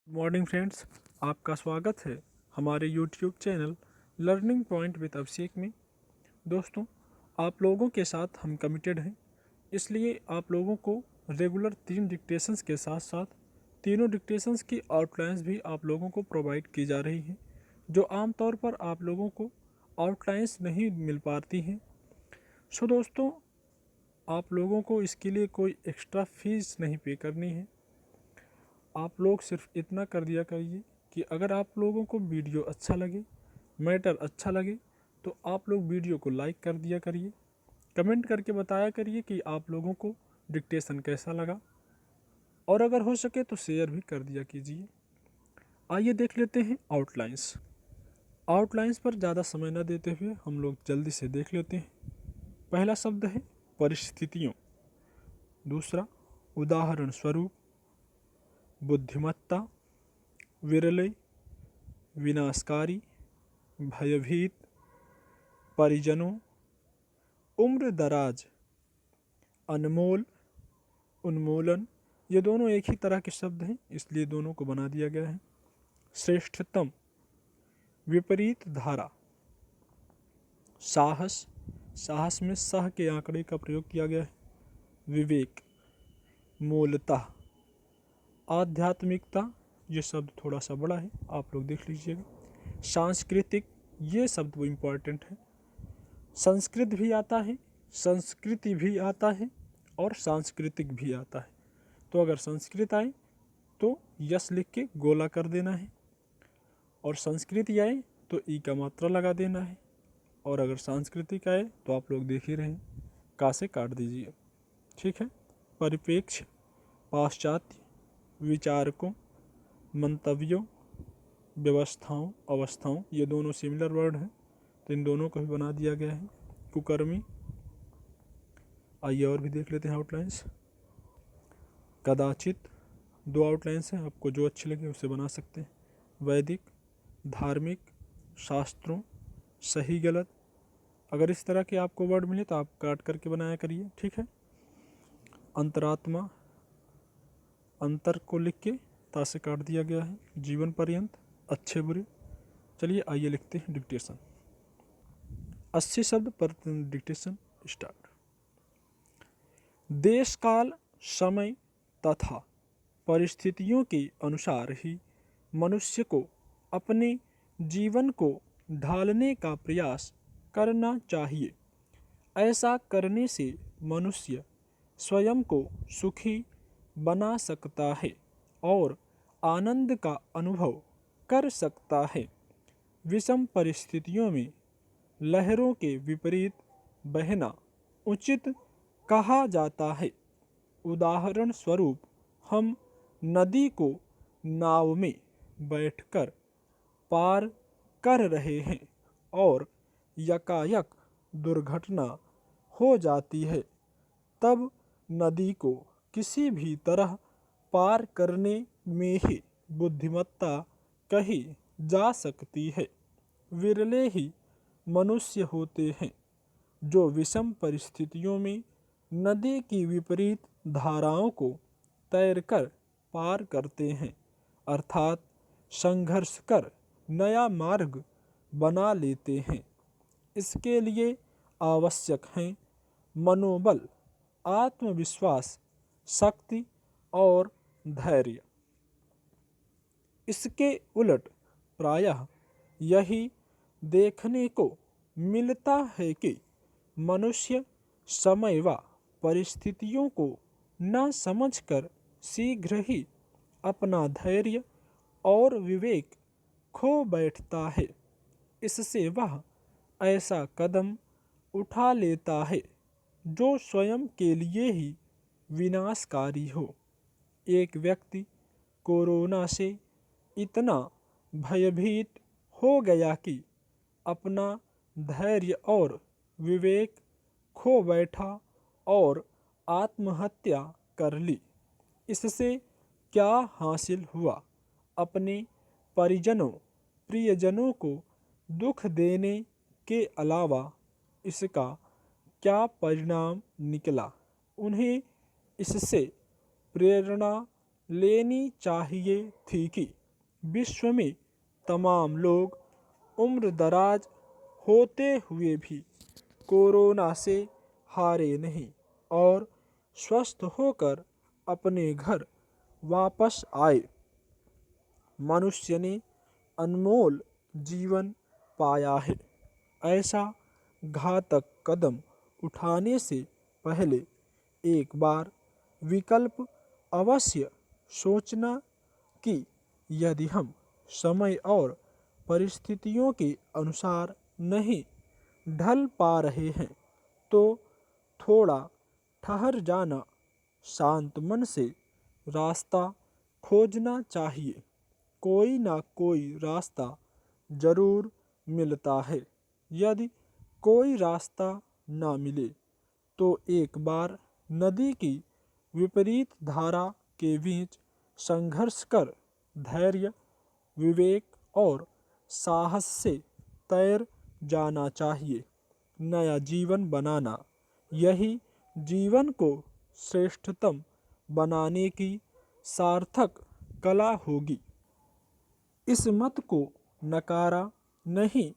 Morning friends, आपका स्वागत है हमारे YouTube channel learning point with Abhishek में। दोस्तों, आप लोगों के साथ हम कमिटेड हैं, इसलिए आप लोगों को रेगुलर 3 डिक्टेशंस के साथ साथ तीनों डिक्टेशंस की आउटलाइंस भी आप लोगों को प्रोवाइड की जा रही हैं, जो आमतौर पर आप लोगों को आउटलाइंस नहीं मिल पाती हैं। सो दोस्तों, आप लोगों को इसके लिए कोई एक्स्ट्रा फीस नहीं पे करनी है। आप लोग सिर्फ इतना कर दिया करिए कि अगर आप लोगों को वीडियो अच्छा लगे, मैटर अच्छा लगे, तो आप लोग वीडियो को लाइक कर दिया करिए, कमेंट करके बताया करिए कि आप लोगों को डिक्टेशन कैसा लगा, और अगर हो सके तो शेयर भी कर दिया कीजिए। आइए देख लेते हैं आउटलाइंस। आउटलाइंस पर ज़्यादा समय न देते हुए हम लोग जल्दी से देख लेते हैं। पहला शब्द है परिस्थितियों, दूसरा उदाहरण स्वरूप, बुद्धिमत्ता, विरले, विनाशकारी, भयभीत, परिजनों, उम्र दराज, अनमोल, उन्मूलन। ये दोनों एक ही तरह के शब्द हैं, इसलिए दोनों को बना दिया गया है। श्रेष्ठतम, विपरीत धारा, साहस, साहस में सह के आंकड़े का प्रयोग किया गया है। विवेक, मूलतः, आध्यात्मिकता, ये शब्द थोड़ा सा बड़ा है, आप लोग देख लीजिएगा। सांस्कृतिक, ये शब्द वो इम्पॉर्टेंट है। संस्कृत भी आता है, संस्कृति भी आता है और सांस्कृतिक भी आता है। तो अगर संस्कृत आए तो यस लिख के गोला कर देना है, और संस्कृति आए तो ई का मात्रा लगा देना है, और अगर सांस्कृतिक आए तो आप लोग देख ही रहे हैं, का से काट दीजिए। ठीक है। परिप्रेक्ष्य, पाश्चात्य, विचारकों, मंतव्यों, व्यवस्थाओं, अवस्थाओं, ये दोनों सिमिलर वर्ड हैं, तो इन दोनों को भी बना दिया गया है। कुकर्मी। आइए और भी देख लेते हैं आउटलाइंस। कदाचित, 2 आउटलाइंस हैं, आपको जो अच्छी लगे उसे बना सकते हैं। वैदिक, धार्मिक, शास्त्रों, सही गलत। अगर इस तरह के आपको वर्ड मिले तो आप काट करके बनाया करिए। ठीक है। अंतरात्मा, अंतर को लिख के ता से काट दिया गया है। जीवन पर्यंत, अच्छे बुरे। चलिए आइए लिखते हैं डिक्टेशन। 80 शब्द पर डिक्टेशन स्टार्ट। देश काल, समय तथा परिस्थितियों के अनुसार ही मनुष्य को अपने जीवन को ढालने का प्रयास करना चाहिए। ऐसा करने से मनुष्य स्वयं को सुखी बना सकता है और आनंद का अनुभव कर सकता है। विषम परिस्थितियों में लहरों के विपरीत बहना उचित कहा जाता है। उदाहरण स्वरूप, हम नदी को नाव में बैठकर पार कर रहे हैं और यकायक दुर्घटना हो जाती है, तब नदी को किसी भी तरह पार करने में ही बुद्धिमत्ता कही जा सकती है। विरले ही मनुष्य होते हैं जो विषम परिस्थितियों में नदी की विपरीत धाराओं को तैरकर पार करते हैं, अर्थात संघर्ष कर नया मार्ग बना लेते हैं। इसके लिए आवश्यक हैं मनोबल, आत्मविश्वास, शक्ति और धैर्य। इसके उलट प्रायः यही देखने को मिलता है कि मनुष्य समय व परिस्थितियों को न समझकर शीघ्र ही अपना धैर्य और विवेक खो बैठता है। इससे वह ऐसा कदम उठा लेता है जो स्वयं के लिए ही विनाशकारी हो। एक व्यक्ति कोरोना से इतना भयभीत हो गया कि अपना धैर्य और विवेक खो बैठा और आत्महत्या कर ली। इससे क्या हासिल हुआ? अपने परिजनों, प्रियजनों को दुख देने के अलावा इसका क्या परिणाम निकला? उन्हें इससे प्रेरणा लेनी चाहिए थी कि विश्व में तमाम लोग उम्र दराज होते हुए भी कोरोना से हारे नहीं और स्वस्थ होकर अपने घर वापस आए। मनुष्य ने अनमोल जीवन पाया है। ऐसा घातक कदम उठाने से पहले एक बार विकल्प अवश्य सोचना कि यदि हम समय और परिस्थितियों के अनुसार नहीं ढल पा रहे हैं तो थोड़ा ठहर जाना, शांत मन से रास्ता खोजना चाहिए। कोई ना कोई रास्ता जरूर मिलता है। यदि कोई रास्ता ना मिले तो एक बार नदी की विपरीत धारा के बीच संघर्ष कर धैर्य, विवेक और साहस से तैर जाना चाहिए। नया जीवन बनाना, यही जीवन को श्रेष्ठतम बनाने की सार्थक कला होगी। इस मत को नकारा नहीं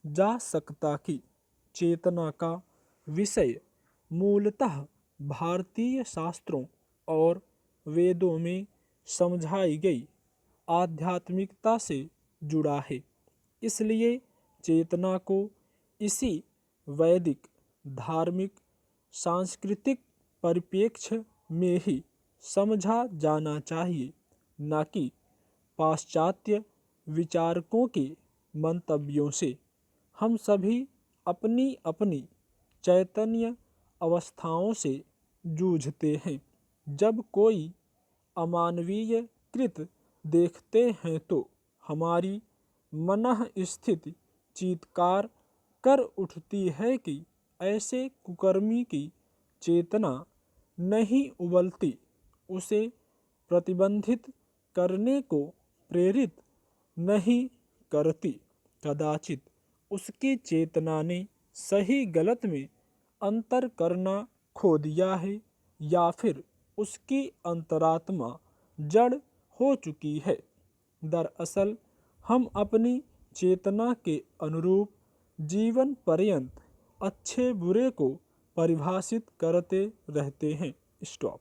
जा सकता कि चेतना का विषय मूलतः भारतीय शास्त्रों और वेदों में समझाई गई आध्यात्मिकता से जुड़ा है। इसलिए चेतना को इसी वैदिक, धार्मिक, सांस्कृतिक परिप्रेक्ष्य में ही समझा जाना चाहिए, न कि पाश्चात्य विचारकों के मंतव्यों से। हम सभी अपनी अपनी चैतन्य अवस्थाओं से जूझते हैं। जब कोई अमानवीय कृत देखते हैं तो हमारी मनः स्थिति चीत्कार कर उठती है कि ऐसे कुकर्मी की चेतना नहीं उबलती, उसे प्रतिबंधित करने को प्रेरित नहीं करती। कदाचित उसकी चेतना ने सही गलत में अंतर करना खो दिया है, या फिर उसकी अंतरात्मा जड़ हो चुकी है। दरअसल हम अपनी चेतना के अनुरूप जीवन पर्यंत अच्छे बुरे को परिभाषित करते रहते हैं। स्टॉप।